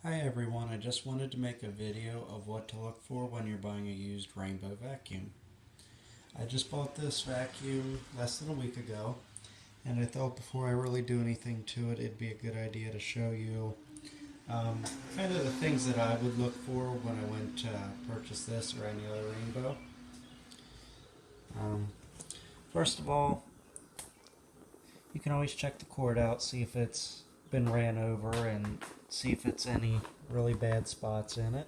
Hi everyone, I just wanted to make a video of what to look for when you're buying a used Rainbow vacuum. I just bought this vacuum less than a week ago, and I thought before I really do anything to it, it'd be a good idea to show you um, kind of the things that I would look for when I went to purchase this or any other Rainbow. Um, First of all, you can always check the cord out, see if it's been ran over, and see if it's any really bad spots in it.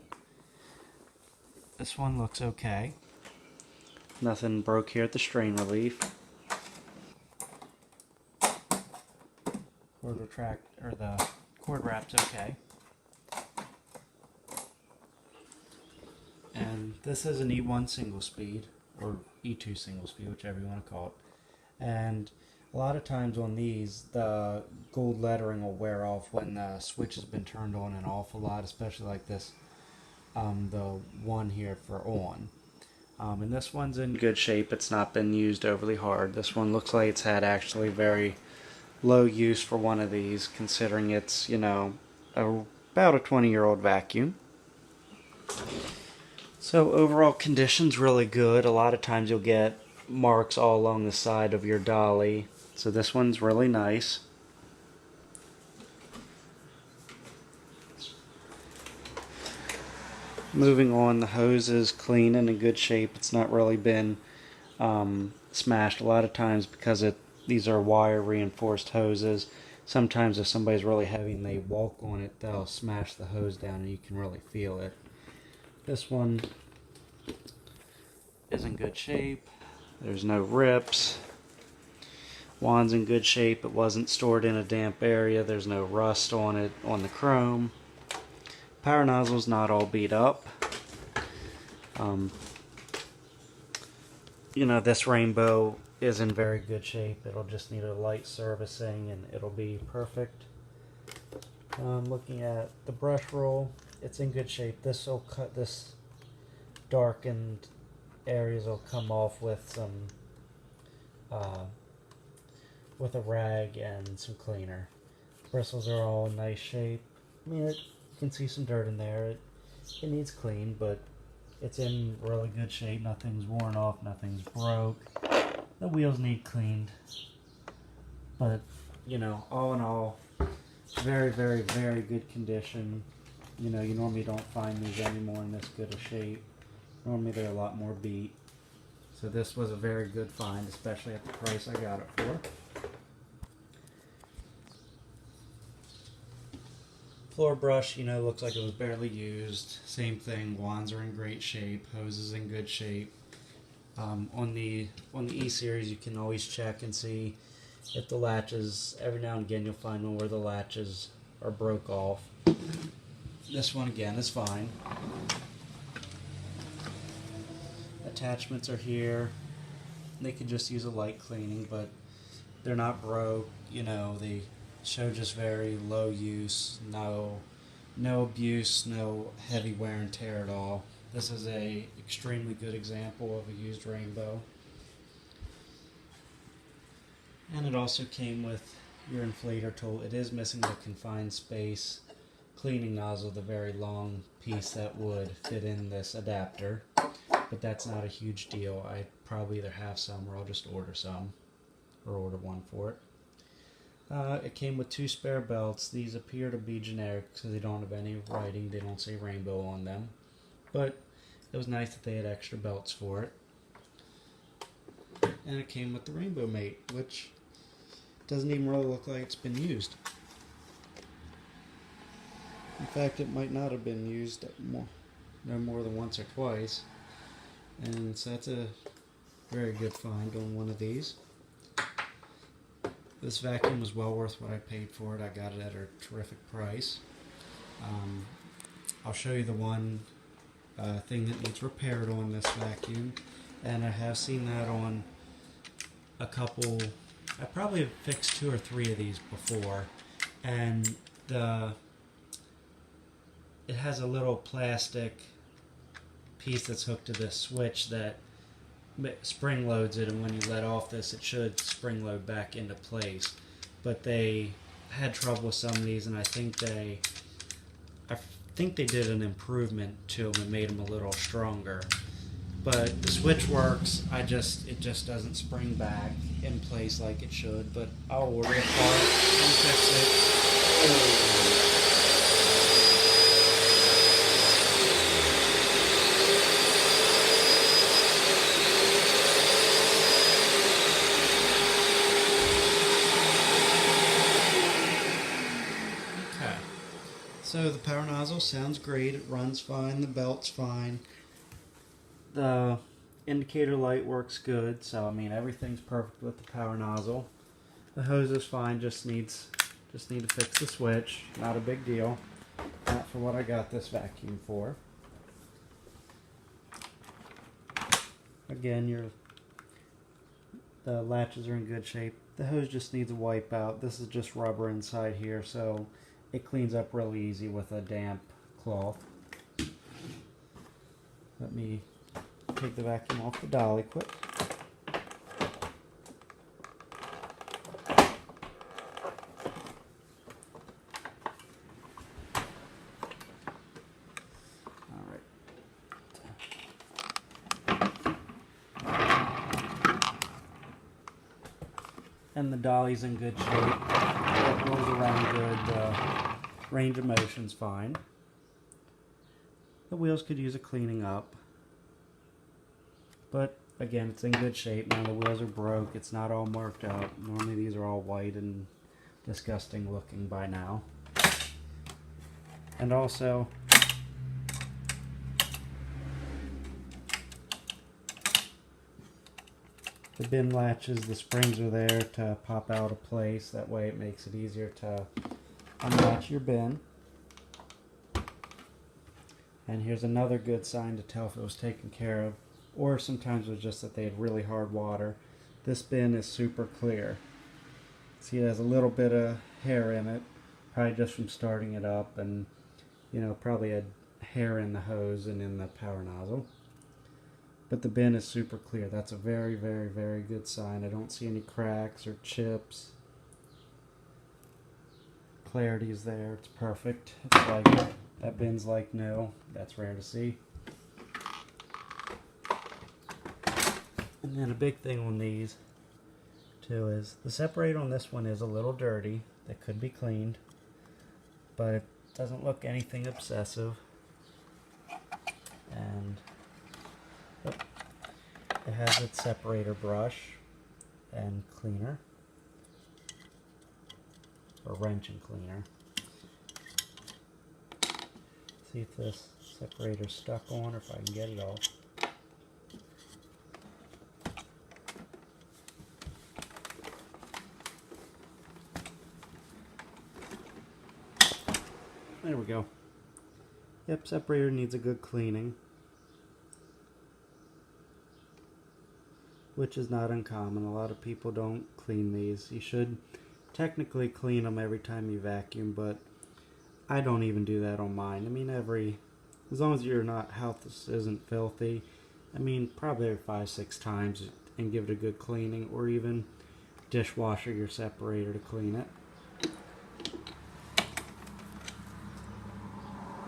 This one looks okay. Nothing broke here at the strain relief. Cord retract, or the cord wrap's okay. And this is an E1 single speed, or E2 single speed, whichever you want to call it. And a lot of times on these, the gold lettering will wear off when the switch has been turned on and off a lot, especially like this, the one here for on. And this one's in good shape. It's not been used overly hard. This one looks like it's had actually very low use for one of these, considering it's, about a 20-year-old vacuum. So overall condition's really good. A lot of times you'll get marks all along the side of your dolly. So this one's really nice. Moving on, the hose is clean and in good shape. It's not really been smashed a lot of times because these are wire reinforced hoses. Sometimes if somebody's really heavy and they walk on it, they'll smash the hose down and you can really feel it. This one is in good shape. There's no rips. Wand's in good shape. It wasn't stored in a damp area. There's no rust on it, on the chrome. Power nozzle's not all beat up. This Rainbow is in very good shape. It'll just need a light servicing and it'll be perfect. Looking at the brush roll, it's in good shape. This will cut, this darkened areas will come off with some with a rag and some cleaner. Bristles are all in nice shape. I mean, you can see some dirt in there. It needs clean, but it's in really good shape. Nothing's worn off, nothing's broke. The wheels need cleaned. But, all in all, very, very, very good condition. You normally don't find these anymore in this good a shape. Normally they're a lot more beat. So this was a very good find, especially at the price I got it for. Floor brush, looks like it was barely used. Same thing, wands are in great shape, hoses in good shape. On the E series, you can always check and see if the latches. Every now and again, you'll find one where the latches are broke off. This one again is fine. Attachments are here. They could just use a light cleaning, but they're not broke. They show just very low use, no abuse, no heavy wear and tear at all. This is a extremely good example of a used Rainbow. And it also came with your inflator tool. It is missing the confined space cleaning nozzle, the very long piece that would fit in this adapter. But that's not a huge deal. I probably either have some or I'll just order some, or order one for it. It came with 2 spare belts. These appear to be generic because they don't have any writing. They don't say Rainbow on them. But it was nice that they had extra belts for it. And it came with the Rainbow Mate, which doesn't even really look like it's been used. In fact, it might not have been used no more than once or twice. And so that's a very good find on one of these. This vacuum was well worth what I paid for it. I got it at a terrific price. I'll show you the one thing that needs repaired on this vacuum. And I have seen that on a couple. I probably have fixed 2 or 3 of these before. And it has a little plastic piece that's hooked to this switch that spring loads it, and when you let off this, it should spring load back into place. But they had trouble with some of these, and I think they I think they did an improvement to them and made them a little stronger. But the switch works. It just doesn't spring back in place like it should. But I'll order a part and fix it. Okay. So the power nozzle sounds great. It runs fine. The belt's fine. The indicator light works good, so I mean everything's perfect with the power nozzle. The hose is fine, just need to fix the switch. Not a big deal. Not for what I got this vacuum for. Again, the latches are in good shape. The hose just needs a wipe out. This is just rubber inside here, so it cleans up really easy with a damp cloth. Let me take the vacuum off the dolly quick. Alright. And the dolly's in good shape. It rolls around good. Range of motion's fine. The wheels could use a cleaning up. But again, it's in good shape. Now the wheels are broke. It's not all marked up. Normally these are all white and disgusting looking by now. And also, the bin latches, the springs are there to pop out of place. That way it makes it easier to unlatch your bin. And here's another good sign to tell if it was taken care of. Or sometimes it was just that they had really hard water. This bin is super clear. See, it has a little bit of hair in it, probably just from starting it up, and probably had hair in the hose and in the power nozzle. But the bin is super clear. That's a very, very, very good sign. I don't see any cracks or chips. Clarity is there. It's perfect. It's like that bin's like new. That's rare to see. And then a big thing on these too is the separator on this one is a little dirty. That could be cleaned, but it doesn't look anything obsessive. And it has its separator brush and cleaner, or wrench and cleaner. See if this separator's stuck on or if I can get it off. There we go. Yep, separator needs a good cleaning, which is not uncommon. A lot of people don't clean these. You should technically clean them every time you vacuum, but I don't even do that on mine. I mean, as long as your house isn't filthy, I mean, probably every 5-6 times and give it a good cleaning, or even dishwasher your separator to clean it.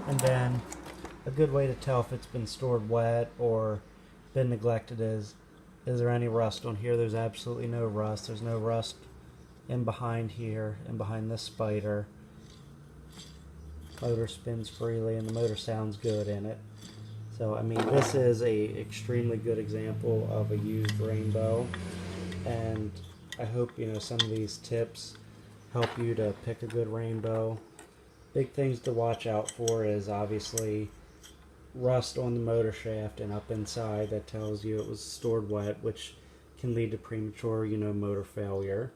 And then a good way to tell if it's been stored wet or been neglected is there any rust on here? There's absolutely no rust. There's no rust in behind here and behind this spider. Motor spins freely and the motor sounds good in it. So I mean, this is a extremely good example of a used rainbow, and I hope some of these tips help you to pick a good rainbow. Big things to watch out for is obviously rust on the motor shaft and up inside. That tells you it was stored wet, which can lead to premature, motor failure.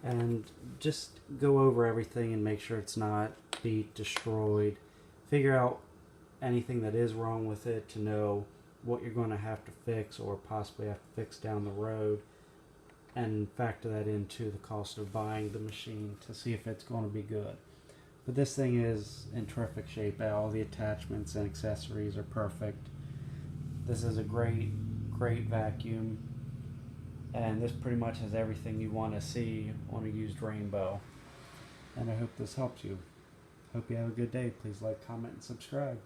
And just go over everything and make sure it's not beat, destroyed. Figure out anything that is wrong with it to know what you're going to have to fix or possibly have to fix down the road, and factor that into the cost of buying the machine to see if it's going to be good. But this thing is in terrific shape. All the attachments and accessories are perfect. This is a great vacuum, and this pretty much has everything you want to see on a used rainbow. And I hope this helps you. Hope you have a good day. Please like, comment, and subscribe.